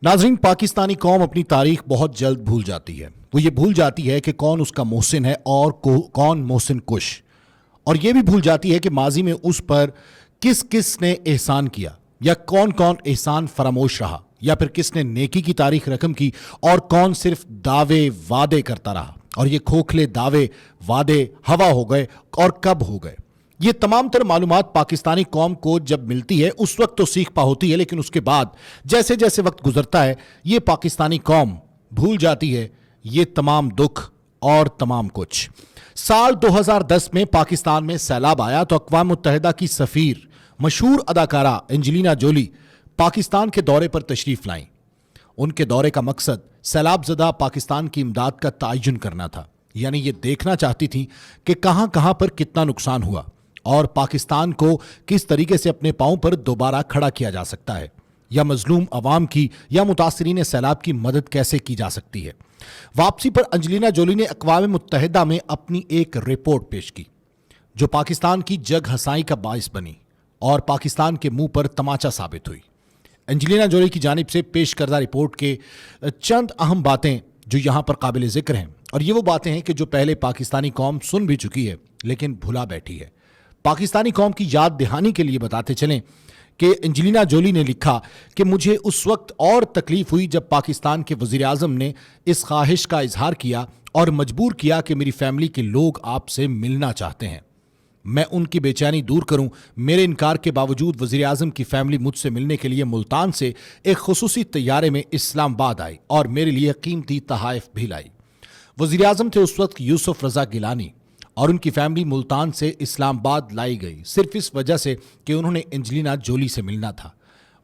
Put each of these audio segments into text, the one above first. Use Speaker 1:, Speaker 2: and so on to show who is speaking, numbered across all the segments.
Speaker 1: नाजरीन, पाकिस्तानी कौम अपनी तारीख बहुत जल्द भूल जाती है। वो ये भूल जाती है कि कौन उसका मोहसिन है और कौन मोहसिन कुश, और ये भी भूल जाती है कि माजी में उस पर किस किस ने एहसान किया या कौन कौन एहसान फरामोश रहा, या फिर किसने नेकी की तारीख रकम की और कौन सिर्फ दावे वादे करता रहा। और ये खोखले दावे वादे हवा हो गए और कब हो गए। ये तमाम तर मालूमात पाकिस्तानी कौम को जब मिलती है उस वक्त तो सीख पा होती है, लेकिन उसके बाद जैसे जैसे वक्त गुजरता है ये पाकिस्तानी कौम भूल जाती है ये तमाम दुख और तमाम कुछ। साल 2010 में पाकिस्तान में सैलाब आया तो अक़वाम मुत्तहिदा की सफ़ीर मशहूर अदाकारा एंजेलिना जोली पाकिस्तान के दौरे पर तशरीफ लाईं। उनके दौरे का मकसद सैलाब ज़दा पाकिस्तान की इमदाद का तयन करना था, यानी ये देखना चाहती थी कि कहां कहां पर कितना नुकसान हुआ और पाकिस्तान को किस तरीके से अपने पांव पर दोबारा खड़ा किया जा सकता है, या मजलूम अवाम की या मुतासरीन सैलाब की मदद कैसे की जा सकती है। वापसी पर एंजेलिना जोली ने अक़वाम मुत्तहिदा में अपनी एक रिपोर्ट पेश की जो पाकिस्तान की जग हंसाई का बाइस बनी और पाकिस्तान के मुंह पर तमाचा साबित हुई। एंजेलिना जोली की जानिब से पेश करदा रिपोर्ट के चंद अहम बातें जो यहाँ पर काबिल ज़िक्र हैं, और ये वो बातें हैं कि जो पहले पाकिस्तानी कौम सुन भी चुकी है लेकिन भुला बैठी है। पाकिस्तानी कौम की याद दहानी के लिए बताते चलें कि एंजेलिना जोली ने लिखा कि मुझे उस वक्त और तकलीफ हुई जब पाकिस्तान के वज़ीर आज़म ने इस ख्वाहिश का इजहार किया और मजबूर किया कि मेरी फैमिली के लोग आपसे मिलना चाहते हैं, मैं उनकी बेचैनी दूर करूं। मेरे इनकार के बावजूद वज़ीर आज़म की फैमिली मुझसे मिलने के लिए मुल्तान से एक खुसूसी तैयारे में इस्लामाबाद आई और मेरे लिए कीमती तहाइफ भी लाई। वज़ीर आज़म थे उस वक्त यूसुफ रज़ा गिलानी और उनकी फैमिली मुल्तान से इस्लामाबाद लाई गई सिर्फ इस वजह से कि उन्होंने एंजेलिना जोली से मिलना था,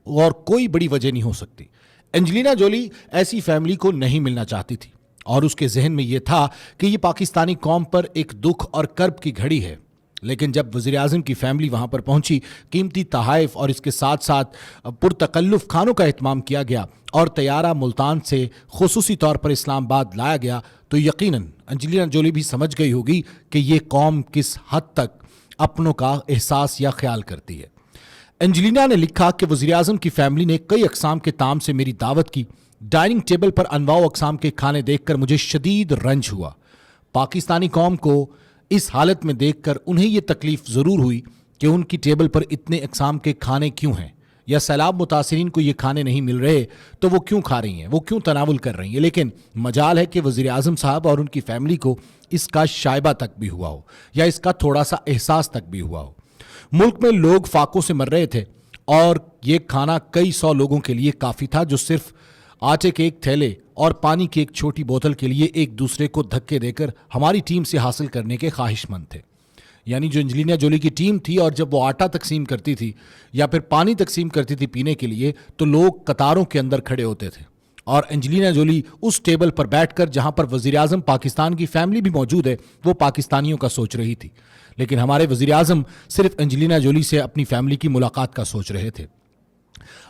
Speaker 1: और कोई बड़ी वजह नहीं हो सकती। एंजेलिना जोली ऐसी फैमिली को नहीं मिलना चाहती थी और उसके जहन में यह था कि यह पाकिस्तानी कौम पर एक दुख और कर्ब की घड़ी है। लेकिन जब वज़ीर आज़म की फैमिली वहाँ पर पहुँची, कीमती तहाइफ और इसके साथ साथ पुरतकल्लुफ़ खानों का एहतमाम किया गया और तैयारा मुल्तान से खुसूसी तौर पर इस्लामाबाद लाया गया, तो यकीनन एंजेलिना जोली भी समझ गई होगी कि ये कौम किस हद तक अपनों का एहसास या ख्याल करती है। एंजेलिना ने लिखा कि वज़ीर आज़म की फैमिली ने कई अक़साम के ताम से मेरी दावत की। डाइनिंग टेबल पर अनवाओ अक़साम के खाने देखकर मुझे शदीद रंज हुआ। पाकिस्तानी कौम को इस हालत में देखकर उन्हें यह तकलीफ ज़रूर हुई कि उनकी टेबल पर इतने अक़साम के खाने क्यों हैं, या सैलाब मुतासिरीन को ये खाने नहीं मिल रहे तो वो क्यों खा रही हैं, वो क्यों तनावुल कर रही हैं। लेकिन मजाल है कि वज़ीर आज़म साहब और उनकी फैमिली को इसका शायबा तक भी हुआ हो या इसका थोड़ा सा एहसास तक भी हुआ हो। मुल्क में लोग फाकों से मर रहे थे और ये खाना कई सौ लोगों के लिए काफ़ी था जो सिर्फ आटे के एक थैले और पानी की एक छोटी बोतल के लिए एक दूसरे को धक्के देकर हमारी टीम से हासिल करने के ख्वाहिशमंद थे। यानी जो एंजेलिना जोली की टीम थी, और जब वो आटा तकसीम करती थी या फिर पानी तकसीम करती थी पीने के लिए, तो लोग कतारों के अंदर खड़े होते थे और एंजेलिना जोली उस टेबल पर बैठकर, जहां पर वज़ीर आज़म पाकिस्तान की फैमिली भी मौजूद है, वो पाकिस्तानियों का सोच रही थी। लेकिन हमारे वज़ीर आज़म सिर्फ एंजेलिना जोली से अपनी फैमिली की मुलाकात का सोच रहे थे।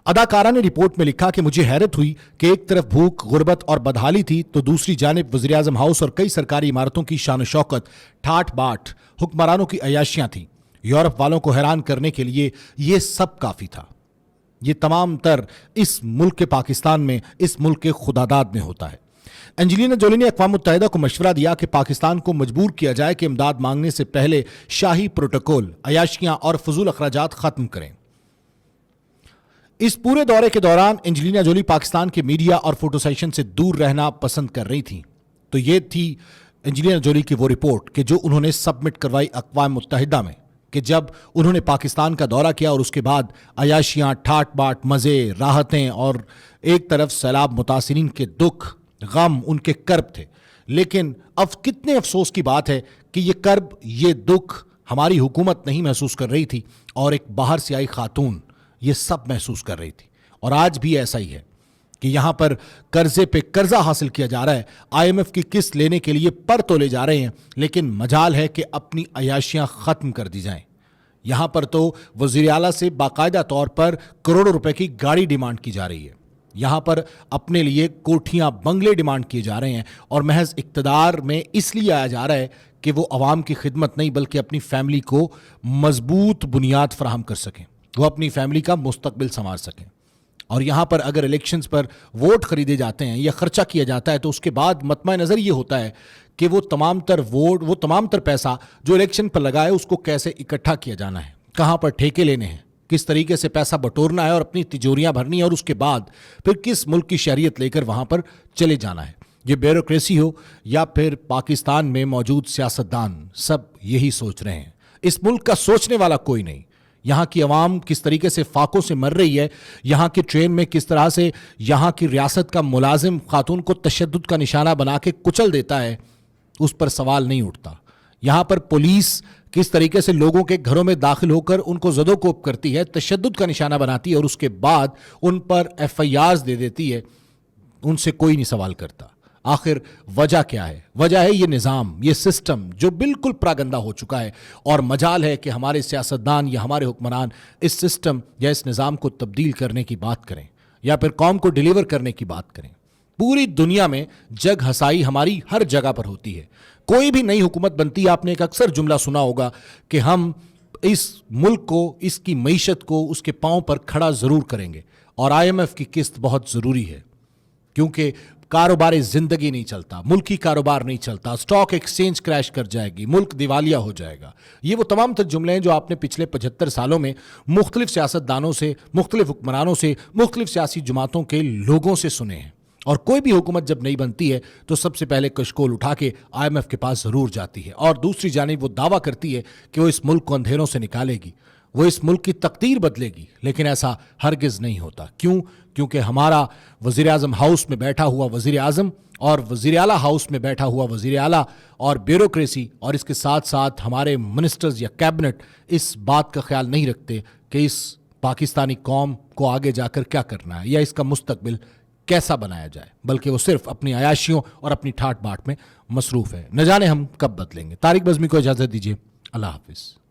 Speaker 1: अदाकारा ने रिपोर्ट में लिखा कि मुझे हैरत हुई कि एक तरफ भूख, गुर्बत और बदहाली थी, तो दूसरी जानिब वज़ीर आज़म हाउस और कई सरकारी इमारतों की शान शौकत, ठाट बाट, हुक्मरानों की अयाशियां थीं। यूरोप वालों को हैरान करने के लिए यह सब काफ़ी था। ये तमाम तर इस मुल्क के पाकिस्तान में, इस मुल्क के खुदादाद में होता है। एंजेलिना जोली ने अक़वाम मुत्तहिदा को मशवरा दिया कि पाकिस्तान को मजबूर किया जाए कि इमदाद मांगने से पहले शाही प्रोटोकॉल, अयाशियां और फजूल अखराजात ख़त्म करें। इस पूरे दौरे के दौरान एंजेलिना जोली पाकिस्तान के मीडिया और फोटो सेशन से दूर रहना पसंद कर रही थी। तो ये थी एंजेलिना जोली की वो रिपोर्ट कि जो उन्होंने सबमिट करवाई अक़वाम मुत्तहिदा में, कि जब उन्होंने पाकिस्तान का दौरा किया और उसके बाद अयाशियां, ठाट बाट, मज़े, राहतें और एक तरफ सैलाब मुतासिरीन के दुख, गम, उनके कर्ब थे। लेकिन अब कितने अफसोस की बात है कि ये कर्ब, ये दुख हमारी हुकूमत नहीं महसूस कर रही थी और एक बाहर से आई खातून ये सब महसूस कर रही थी। और आज भी ऐसा ही है कि यहां पर कर्जे पे कर्जा हासिल किया जा रहा है, IMF की किस्त लेने के लिए पर तोले जा रहे हैं, लेकिन मजाल है कि अपनी अयाशियां खत्म कर दी जाएं। यहां पर तो वज़ीर आला से बाकायदा तौर पर करोड़ों रुपए की गाड़ी डिमांड की जा रही है। यहां पर अपने लिए कोठियां, बंगले डिमांड किए जा रहे हैं और महज इक़्तिदार में इसलिए आया जा रहा है कि वो अवाम की खिदमत नहीं बल्कि अपनी फैमिली को मजबूत बुनियाद फराहम कर सकें, वो अपनी फैमिली का मुस्तकबिल संवार सकें। اور یہاں پر اگر الیکشنز پر ووٹ خریدے جاتے ہیں یا خرچہ کیا جاتا ہے تو اس کے بعد مطمع نظر یہ ہوتا ہے کہ وہ تمام تر ووٹ، وہ تمام تر پیسہ جو الیکشن پر لگا ہے اس کو کیسے اکٹھا کیا جانا ہے، کہاں پر ٹھیکے لینے ہیں، کس طریقے سے پیسہ بٹورنا ہے اور اپنی تجوریاں بھرنی ہے، اور اس کے بعد پھر کس ملک کی شہریت لے کر وہاں پر چلے جانا ہے۔ یہ بیوروکریسی ہو یا پھر پاکستان میں موجود سیاستدان، سب یہی سوچ رہے ہیں۔ اس ملک کا سوچنے والا کوئی نہیں۔ یہاں کی عوام کس طریقے سے فاقوں سے مر رہی ہے، یہاں کی ٹرین میں کس طرح سے یہاں کی ریاست کا ملازم خاتون کو تشدد کا نشانہ بنا کے کچل دیتا ہے، اس پر سوال نہیں اٹھتا۔ یہاں پر پولیس کس طریقے سے لوگوں کے گھروں میں داخل ہو کر ان کو زد و کوب کرتی ہے، تشدد کا نشانہ بناتی ہے، اور اس کے بعد ان پر ایف آئی آرز دے دیتی ہے، ان سے کوئی نہیں سوال کرتا۔ آخر وجہ کیا ہے؟ وجہ ہے یہ نظام، یہ سسٹم جو بالکل پراگندہ ہو چکا ہے، اور مجال ہے کہ ہمارے سیاستدان یا ہمارے حکمران اس سسٹم یا اس نظام کو تبدیل کرنے کی بات کریں یا پھر قوم کو ڈیلیور کرنے کی بات کریں۔ پوری دنیا میں جگ ہسائی ہماری ہر جگہ پر ہوتی ہے۔ کوئی بھی نئی حکومت بنتی ہے، آپ نے ایک اکثر جملہ سنا ہوگا کہ ہم اس ملک کو، اس کی معیشت کو اس کے پاؤں پر کھڑا ضرور کریں گے، اور آئی ایم ایف کی قسط بہت ضروری ہے، کیونکہ کاروبار زندگی نہیں چلتا، ملکی کاروبار نہیں چلتا، سٹاک ایکسچینج کریش کر جائے گی، ملک دیوالیہ ہو جائے گا۔ یہ وہ تمام تر جملے ہیں جو آپ نے پچھلے 75 سالوں میں مختلف سیاستدانوں سے، مختلف حکمرانوں سے، مختلف سیاسی جماعتوں کے لوگوں سے سنے ہیں۔ اور کوئی بھی حکومت جب نہیں بنتی ہے تو سب سے پہلے کشکول اٹھا کے آئی ایم ایف کے پاس ضرور جاتی ہے، اور دوسری جانب وہ دعویٰ کرتی ہے کہ وہ اس ملک کو اندھیروں سے نکالے گی، وہ اس ملک کی تقدیر بدلے گی، لیکن ایسا ہرگز نہیں ہوتا۔ کیوں؟ کیونکہ ہمارا وزیر اعظم ہاؤس میں بیٹھا ہوا وزیر اعظم اور وزیر اعلیٰ ہاؤس میں بیٹھا ہوا وزیر اعلیٰ اور بیوروکریسی، اور اس کے ساتھ ساتھ ہمارے منسٹرز یا کیبنٹ اس بات کا خیال نہیں رکھتے کہ اس پاکستانی قوم کو آگے جا کر کیا کرنا ہے یا اس کا مستقبل کیسا بنایا جائے، بلکہ وہ صرف اپنی عیاشیوں اور اپنی ٹھاٹ باٹ میں مصروف ہے۔ نہ جانے ہم کب بدلیں گے۔ طارق بزمی کو اجازت دیجیے، اللہ حافظ۔